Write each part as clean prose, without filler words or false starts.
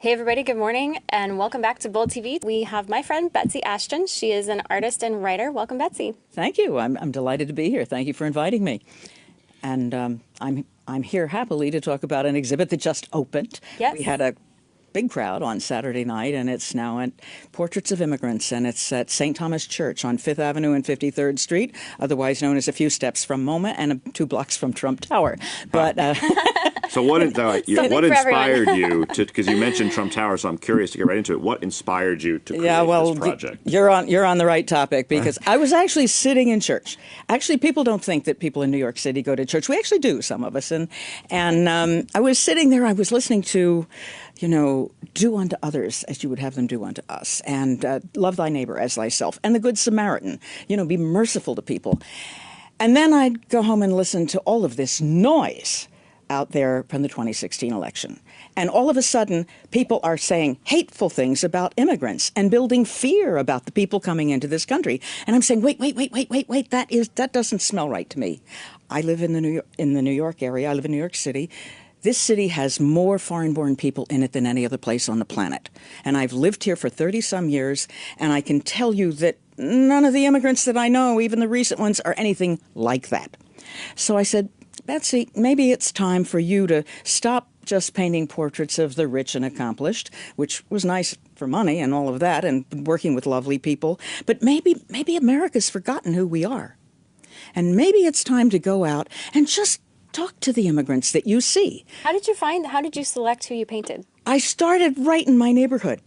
Hey everybody, good morning and welcome back to Bold TV. We have my friend Betsy Ashton. She is an artist and writer. Welcome, Betsy. Thank you. I'm delighted to be here. Thank you for inviting me. And I'm here happily to talk about an exhibit that just opened. Yes. We had a big crowd on Saturday night, and it's now at Portraits of Immigrants, and it's at St. Thomas Church on 5th Avenue and 53rd Street, otherwise known as a few steps from MoMA and 2 blocks from Trump Tower. But So what inspired you to? Because you mentioned Trump Tower, so I'm curious to get right into it. What inspired you to create this project? You're on the right topic, because I was actually sitting in church. Actually, people don't think that people in New York City go to church. We actually do, some of us. And I was sitting there. I was listening to, do unto others as you would have them do unto us, and love thy neighbor as thyself, and the Good Samaritan. Be merciful to people. And then I'd go home and listen to all of this noise out there from the 2016 election. And all of a sudden, people are saying hateful things about immigrants and building fear about the people coming into this country. And I'm saying, wait, that doesn't smell right to me. I live in the New York area. I live in New York City. This city has more foreign-born people in it than any other place on the planet. And I've lived here for 30-some years, and I can tell you that none of the immigrants that I know, even the recent ones, are anything like that. So I said, Betsy, maybe it's time for you to stop just painting portraits of the rich and accomplished, which was nice for money and all of that, and working with lovely people. But maybe America's forgotten who we are. And maybe it's time to go out and just talk to the immigrants that you see. How did you select who you painted? I started right in my neighborhood.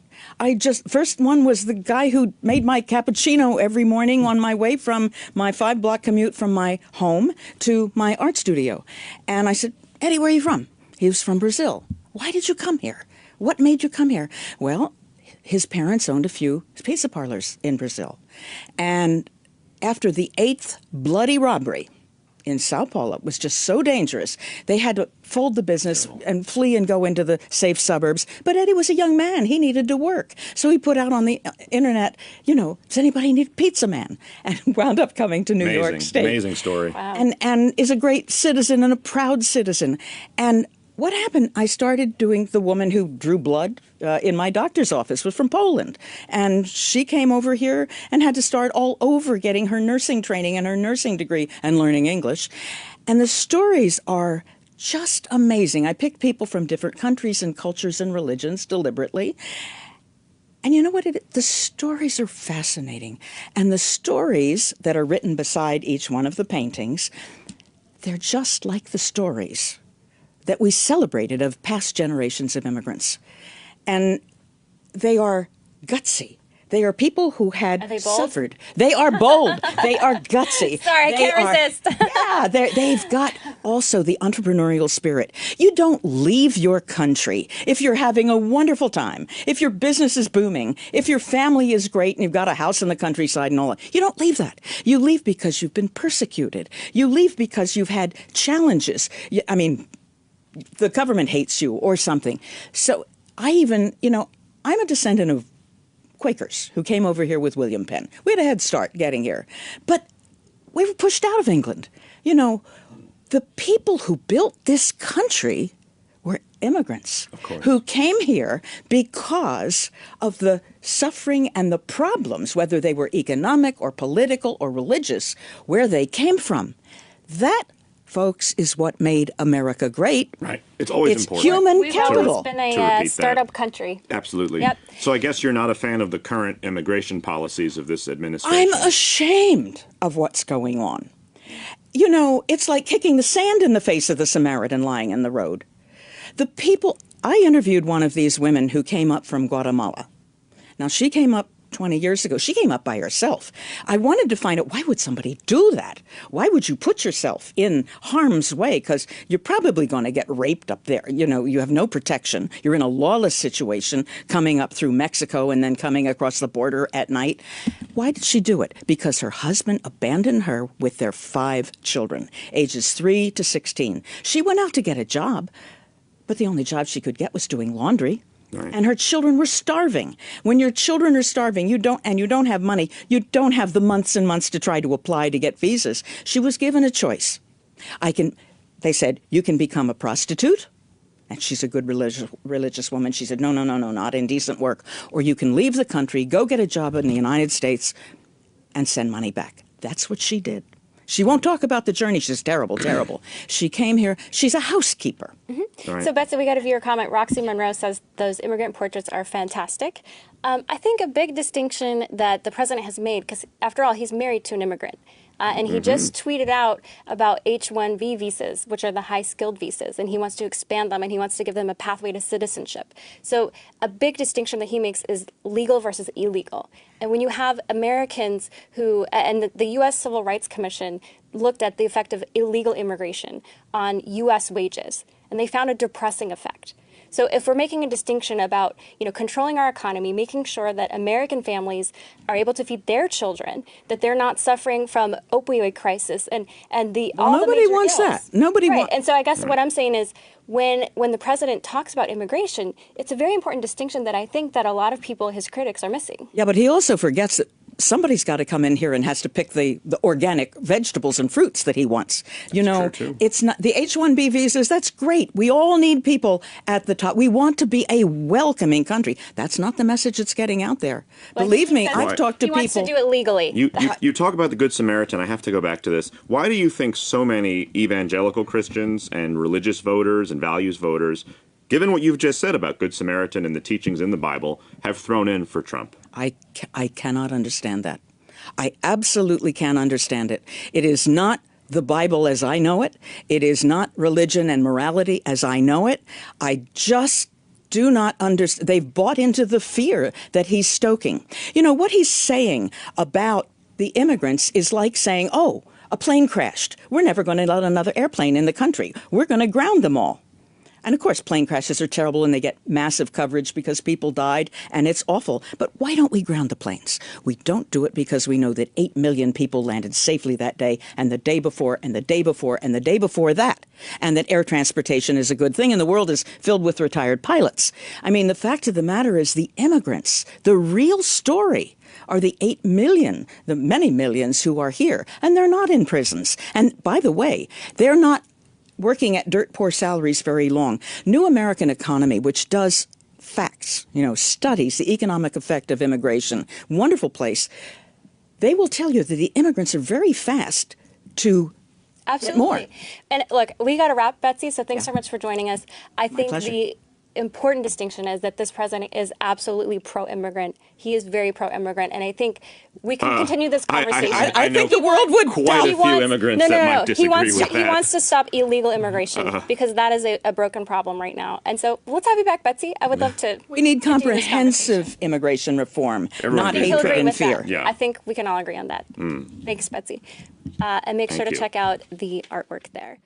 First one was the guy who made my cappuccino every morning on my way from my 5-block commute from my home to my art studio. And I said, Eddie, where are you from? He was from Brazil. Why did you come here? What made you come here? Well, his parents owned a few pizza parlors in Brazil. And after the 8th bloody robbery in Sao Paulo was just so dangerous, they had to fold the business and flee and go into the safe suburbs. But Eddie was a young man. He needed to work. So he put out on the internet, does anybody need a pizza man? And wound up coming to New York State. Amazing story. Wow. And is a great citizen and a proud citizen. And what happened, I started doing the woman who drew blood in my doctor's office was from Poland. And she came over here and had to start all over getting her nursing training and her nursing degree and learning English. And the stories are just amazing. I picked people from different countries and cultures and religions deliberately. And you know what? The stories are fascinating. And the stories that are written beside each one of the paintings, they're just like the stories that we celebrated of past generations of immigrants. And they are gutsy. They are people who had suffered. They are bold. They are gutsy. Sorry, I can't resist. Yeah, they've got also the entrepreneurial spirit. You don't leave your country if you're having a wonderful time, if your business is booming, if your family is great and you've got a house in the countryside and all that. You don't leave that. You leave because you've been persecuted. You leave because you've had challenges. The government hates you or something. So I'm a descendant of Quakers who came over here with William Penn. We had a head start getting here. But we were pushed out of England. The people who built this country were immigrants who came here because of the suffering and the problems, whether they were economic or political or religious, where they came from. That, folks, is what made America great. Right. It's always important. Human We've capital. always been a startup country. Absolutely. Yep. So I guess you're not a fan of the current immigration policies of this administration. I'm ashamed of what's going on. It's like kicking the sand in the face of the Samaritan lying in the road. I interviewed one of these women who came up from Guatemala. Now, she came up 20 years ago. She came up by herself. I wanted to find out, why would somebody do that? Why would you put yourself in harm's way? Because you're probably going to get raped up there. You have no protection. You're in a lawless situation coming up through Mexico and then coming across the border at night. Why did she do it? Because her husband abandoned her with their 5 children, ages 3 to 16. She went out to get a job, but the only job she could get was doing laundry. Right. And her children were starving. When your children are starving, you don't have money, you don't have the months and months to try to apply to get visas. She was given a choice. They said, you can become a prostitute and she's a good religious woman. She said, no, no, no, no, not indecent work. Or you can leave the country, go get a job in the United States, and send money back. That's what she did. She won't talk about the journey. She's terrible, terrible. She came here. She's a housekeeper. Right. So, Betsy, we got a viewer comment. Roxy Monroe says those immigrant portraits are fantastic. I think a big distinction that the president has made, because after all, he's married to an immigrant. And he just tweeted out about H-1B visas, which are the high-skilled visas, and he wants to expand them, and he wants to give them a pathway to citizenship. So a big distinction that he makes is legal versus illegal. And when you have Americans who, and the U.S. Civil Rights Commission looked at the effect of illegal immigration on U.S. wages, and they found a depressing effect. So if we're making a distinction about, controlling our economy, making sure that American families are able to feed their children, that they're not suffering from opioid crisis and all the nobody major wants ills. that. Nobody right. wants. And so I guess what I'm saying is when the president talks about immigration, it's a very important distinction that I think that a lot of people, his critics, are missing. Yeah, but he also forgets that somebody's got to come in here and has to pick the organic vegetables and fruits that he wants. It's not the H-1B visas. That's great. We all need people at the top. We want to be a welcoming country. That's not the message that's getting out there. Well, believe me, I've talked to people. He wants to do it legally. You talk about the Good Samaritan. I have to go back to this. Why do you think so many evangelical Christians and religious voters and values voters, given what you've just said about Good Samaritan and the teachings in the Bible, have thrown in for Trump? I cannot understand that. I absolutely can't understand it. It is not the Bible as I know it. It is not religion and morality as I know it. I just do not understand. They've bought into the fear that he's stoking. What he's saying about the immigrants is like saying, oh, a plane crashed. We're never going to let another airplane in the country. We're going to ground them all. And of course, plane crashes are terrible and they get massive coverage because people died, and it's awful. But why don't we ground the planes? We don't do it because we know that 8 million people landed safely that day, and the day before, and the day before, and the day before that, and that air transportation is a good thing, and the world is filled with retired pilots. I mean, the fact of the matter is the immigrants, the real story, are the 8 million, the many millions who are here, and they're not in prisons. And by the way, they're not working at dirt poor salaries very long. New American Economy, which does facts, studies the economic effect of immigration, wonderful place, they will tell you that the immigrants are very fast to get more. And look, we got to wrap, Betsy, so thanks so much for joining us. I think the important distinction is that this president is absolutely pro-immigrant. He is very pro-immigrant, and I think we can continue this conversation. I think the world would quite a few immigrants that might disagree with that. He wants to stop illegal immigration because that is a broken problem right now. And so let's have you back, Betsy. I would love to. We need comprehensive immigration reform, not hatred and fear. Yeah. I think we can all agree on that. Thanks, Betsy. And make sure to check out the artwork there.